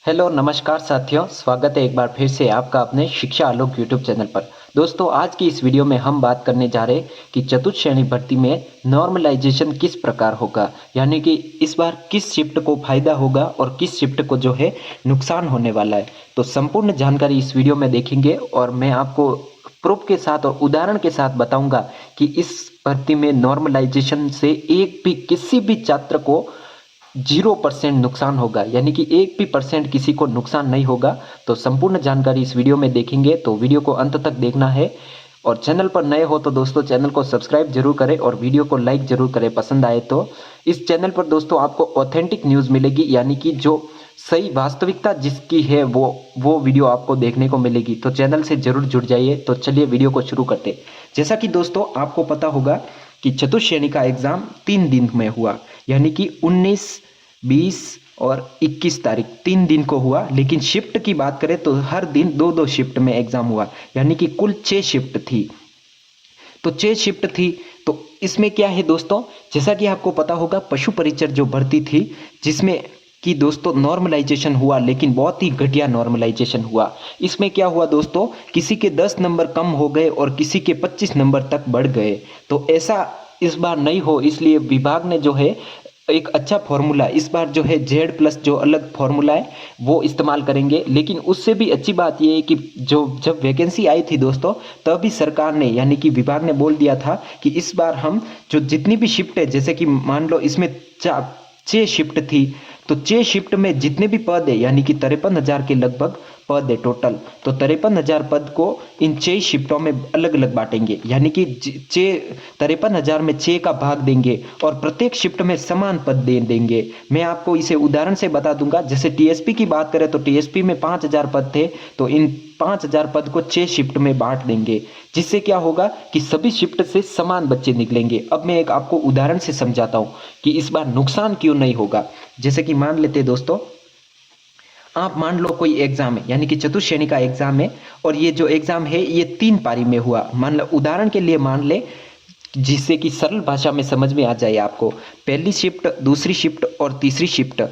Hello नमस्कार साथियों, स्वागत है एक बार फिर से आपका अपने शिक्षा आलोक यूट्यूब चैनल पर। दोस्तों, आज की इस वीडियो में हम बात करने जा रहे हैं कि चतुर्थ श्रेणी भर्ती में नॉर्मलाइजेशन किस प्रकार होगा, यानी कि इस बार किस शिफ्ट को फायदा होगा और किस शिफ्ट को जो है नुकसान होने वाला है। तो संपूर्ण जानकारी इस वीडियो में देखेंगे और मैं आपको प्रूफ के साथ और उदाहरण के साथ बताऊंगा कि इस भर्ती में नॉर्मलाइजेशन से एक भी किसी भी छात्र को 0% नुकसान होगा, यानी कि एक भी परसेंट किसी को नुकसान नहीं होगा। तो संपूर्ण जानकारी इस वीडियो में देखेंगे, तो वीडियो को अंत तक देखना है। और चैनल पर नए हो तो दोस्तों चैनल को सब्सक्राइब जरूर करें और वीडियो को लाइक जरूर करें पसंद आए तो। इस चैनल पर दोस्तों आपको ऑथेंटिक न्यूज़ मिलेगी, यानी कि जो सही वास्तविकता जिसकी है वो वीडियो आपको देखने को मिलेगी। तो चैनल से जरूर जुड़ जाइए। तो चलिए वीडियो को शुरू करते। जैसा कि दोस्तों आपको पता होगा कि चतुर्थ श्रेणी का एग्जाम 3 दिन में हुआ, यानी कि 19, 20 और 21 तारीख 3 दिन को हुआ। लेकिन शिफ्ट की बात करें तो हर दिन 2-2 शिफ्ट में एग्जाम हुआ, यानी कि कुल 6 शिफ्ट थी। तो 6 शिफ्ट थी। तो इसमें क्या है दोस्तों, जैसा कि आपको पता होगा पशु परिचर जो भर्ती थी, जिसमें कि दोस्तों नॉर्मलाइजेशन हुआ, लेकिन बहुत ही घटिया नॉर्मलाइजेशन हुआ। इसमें क्या हुआ दोस्तों, किसी के 10 नंबर कम हो गए और किसी के 25 नंबर तक बढ़ गए। तो ऐसा इस बार नहीं हो, इसलिए विभाग ने जो है एक अच्छा फॉर्मूला इस बार जो है Z+ जो अलग फॉर्मूला है वो इस्तेमाल करेंगे। लेकिन उससे भी अच्छी बात ये है कि जो जब वैकेंसी आई थी दोस्तों, तभी सरकार ने यानी कि विभाग ने बोल दिया था कि इस बार हम जो जितनी भी शिफ्ट है, जैसे कि मान लो इसमें 6 शिफ्ट थी, तो 6 शिफ्ट में जितने भी पद है, यानी कि 53,000 के लगभग पद है टोटल। तो 53,000 पद को इन 6 शिफ्टों में अलग अलग बांटेंगे, यानी कि 53,000 में 6 का भाग देंगे और प्रत्येक शिफ्ट में समान पद देंगे। मैं आपको इसे उदाहरण से बता दूंगा। जैसे टीएसपी की बात करें तो टीएसपी में 5,000 पद थे, तो इन 5,000 पद को 6 शिफ्ट में बांट देंगे, जिससे क्या होगा कि सभी शिफ्ट से समान बच्चे निकलेंगे। अब मैं एक आपको उदाहरण से समझाता हूं कि इस बार नुकसान क्यों नहीं होगा। जैसे कि मान लेते दोस्तों, आप मान लो कोई एग्जाम है, यानी कि चतुर्थ श्रेणी का एग्जाम है, और ये जो एग्जाम है ये 3 पारी में हुआ। मान लो उदाहरण के लिए मान ले, जिससे कि सरल भाषा में समझ में आ जाए आपको। पहली शिफ्ट, दूसरी शिफ्ट और तीसरी शिफ्ट,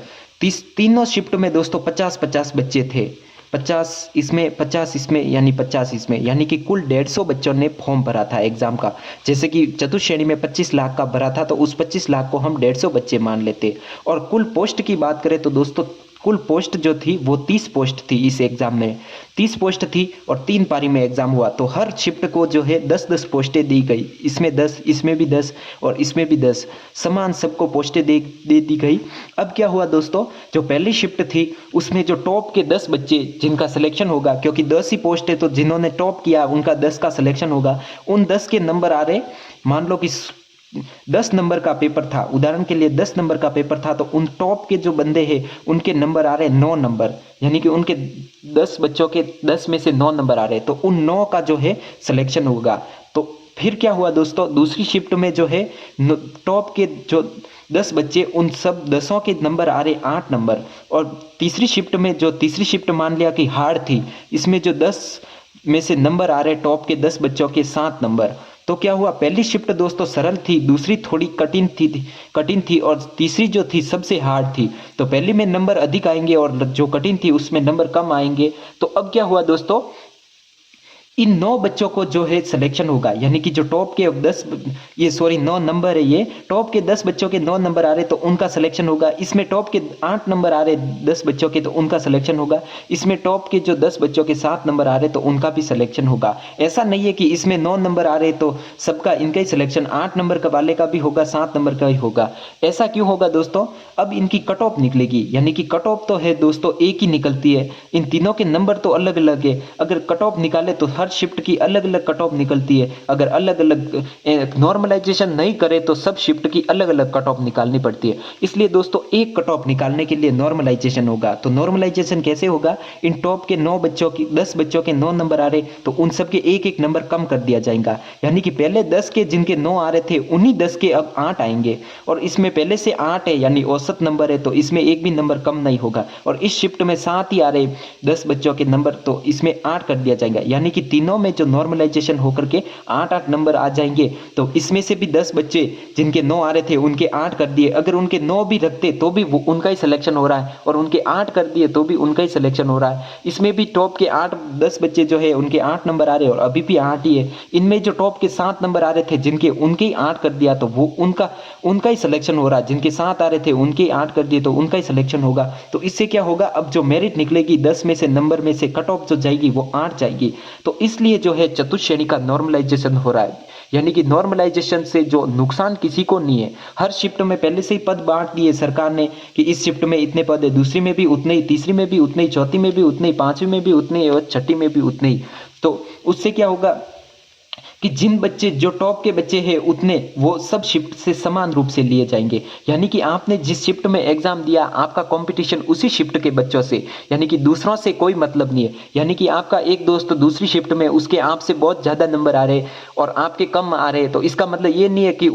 तीनों शिफ्ट में दोस्तों 50-50 बच्चे थे। 50 इसमें, 50 इसमें, यानी 50 इसमें, यानी कि कुल 150 बच्चों ने फॉर्म भरा था एग्जाम का। जैसे कि चतुर्थ श्रेणी में 25 लाख का भरा था, तो उस 25 लाख को हम 150 बच्चे मान लेते। और कुल पोस्ट की बात करें तो दोस्तों कुल पोस्ट जो थी वो 30 पोस्ट थी। इस एग्जाम में 30 पोस्ट थी और 3 पारी में एग्जाम हुआ। तो हर शिफ्ट को जो है 10-10 पोस्टें दी गई, इसमें 10, इसमें भी 10 और इसमें भी 10, समान सबको पोस्टें दे दी गई। अब क्या हुआ दोस्तों, जो पहली शिफ्ट थी उसमें जो टॉप के 10 बच्चे जिनका सिलेक्शन होगा, क्योंकि 10 ही पोस्ट है तो जिन्होंने टॉप किया उनका 10 का सिलेक्शन होगा। उन 10 के नंबर आ रहे, मान लो कि 10 नंबर का पेपर था, उदाहरण के लिए 10 नंबर का पेपर था, तो उन टॉप के जो बंदे हैं उनके नंबर आ रहे 9 नंबर, यानी कि उनके 10 बच्चों के 10 में से 9 नंबर आ रहे, तो उन 9 का जो है सिलेक्शन होगा। तो फिर क्या हुआ दोस्तों, दूसरी शिफ्ट में जो है टॉप के जो 10 बच्चे, उन सब 10 के नंबर आ रहे 8 नंबर। और तीसरी शिफ्ट में, जो तीसरी शिफ्ट मान लिया कि हार्ड थी, इसमें जो 10 में से नंबर आ रहे टॉप के 10 बच्चों के 7 नंबर। तो क्या हुआ, पहली शिफ्ट दोस्तों सरल थी, दूसरी थोड़ी कठिन थी और तीसरी जो थी सबसे हार्ड थी। तो पहली में नंबर अधिक आएंगे और जो कठिन थी उसमें नंबर कम आएंगे। तो अब क्या हुआ दोस्तों, इन 9 बच्चों को जो है सिलेक्शन होगा, यानी कि जो टॉप के 10, ये सॉरी 9 नंबर है, ये टॉप के 10 बच्चों के 9 नंबर आ रहे तो उनका सिलेक्शन होगा। इसमें टॉप के 8 नंबर आ रहे 10 बच्चों के, तो उनका सिलेक्शन होगा। इसमें टॉप के जो 10 बच्चों के 7 नंबर आ रहे तो उनका भी सिलेक्शन होगा। ऐसा नहीं है कि इसमें 9 नंबर आ रहे तो सबका इनका ही सिलेक्शन, 8 नंबर का वाले का भी होगा, 7 नंबर का ही होगा। ऐसा क्यों होगा दोस्तों, अब इनकी कट ऑफ निकलेगी, यानी कि कट ऑफ तो है दोस्तों एक ही निकलती है, इन तीनों के नंबर तो अलग अलग है। अगर कट ऑफ निकाले तो हर शिफ्ट की अलग अलग कट ऑफ निकलती है। अगर अलग अलग नॉर्मलाइजेशन नहीं करे तो सब शिफ्ट की अलग अलग कट ऑफ निकालनी पड़ती है। इसलिए दोस्तों एक कट ऑफ निकालने के लिए नॉर्मलाइजेशन होगा। तो नॉर्मलाइजेशन कैसे होगा, इन टॉप के 9 बच्चों की 10 बच्चों के 9 नंबर आ रहे तो उन सब के एक एक नंबर कम कर दिया जाएगा, यानी कि पहले 10 के जिनके 9 आ रहे थे उन्हीं 10 के अब 8 आएंगे। और इसमें पहले से 8 है, यानी औसत नंबर है, तो इसमें एक भी नंबर कम नहीं होगा। और इस शिफ्ट में 7 ही आ रहे 10 बच्चों के नंबर, तो इसमें 8 कर दिया जाएगा, यानी कि तीनों में जो नॉर्मलाइजेशन होकर के 8-8 नंबर आ जाएंगे, तो इसमें से भी 10 बच्चे जिनके 9 आ रहे थे उनके 8 कर दिए, अगर उनके 9 भी रखते तो भी उनका ही सिलेक्शन हो रहा है, और उनके 8 कर दिए तो भी उनका ही सिलेक्शन हो रहा है। इसमें भी टॉप के 8-10 बच्चे जो है उनके 8 नंबर आ रहे हैं और अभी भी 8 ही है। इनमें जो टॉप के 7 नंबर आ रहे थे जिनके उनके ही 8 कर दिया तो वो उनका ही सिलेक्शन हो रहा है। जिनके 7 आ रहे थे उनके 8 कर दिए तो उनका ही सिलेक्शन होगा। तो इससे क्या होगा, अब जो मेरिट निकलेगी 10 में से नंबर में से कट ऑफ जो जाएगी वो 8 जाएगी। तो इसलिए जो है चतुर्थ श्रेणी का नॉर्मलाइजेशन हो रहा है। यानी कि नॉर्मलाइजेशन से जो नुकसान किसी को नहीं है। हर शिफ्ट में पहले से ही पद बांट दिए सरकार ने कि इस शिफ्ट में इतने पद है, दूसरी में भी उतने ही, तीसरी में भी उतने ही, चौथी में भी उतने ही, पांचवी में भी उतने ही और छठी में भी उतने ही। तो उससे क्या होगा कि जिन बच्चे जो टॉप के बच्चे हैं उतने वो सब शिफ्ट से समान रूप से लिए जाएंगे। यानी कि आपने जिस शिफ्ट में एग्जाम दिया आपका कंपटीशन उसी शिफ्ट के बच्चों से, यानी कि दूसरों से कोई मतलब नहीं है। यानी कि आपका एक दोस्त दूसरी शिफ्ट में उसके आपसे बहुत ज्यादा नंबर आ रहे और आपके कम आ रहे, तो इसका मतलब ये नहीं है कि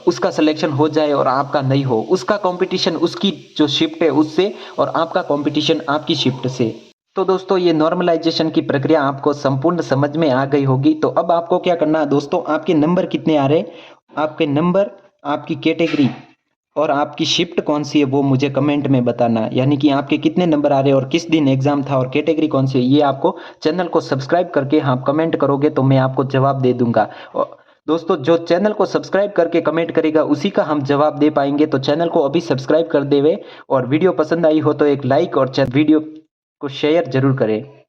उसका सिलेक्शन हो जाए और आपका नहीं हो। उसका कंपटीशन उसकी जो शिफ्ट है उससे और आपका कंपटीशन आपकी शिफ्ट से। तो दोस्तों ये नॉर्मलाइजेशन की प्रक्रिया आपको संपूर्ण समझ में आ गई होगी। तो अब आपको क्या करना है दोस्तों, आपके नंबर कितने आ रहे, आपके नंबर, आपकी कैटेगरी और आपकी शिफ्ट कौन सी है वो मुझे कमेंट में बताना। यानी कि आपके कितने नंबर आ रहे हैं और किस दिन एग्जाम था और कैटेगरी कौन सी है, ये आपको चैनल को सब्सक्राइब करके आप कमेंट करोगे तो मैं आपको जवाब दे दूंगा। और दोस्तों जो चैनल को सब्सक्राइब करके कमेंट करेगा उसी का हम जवाब दे पाएंगे। तो चैनल को अभी सब्सक्राइब कर देवे और वीडियो पसंद आई हो तो एक लाइक और वीडियो को शेयर जरूर करें।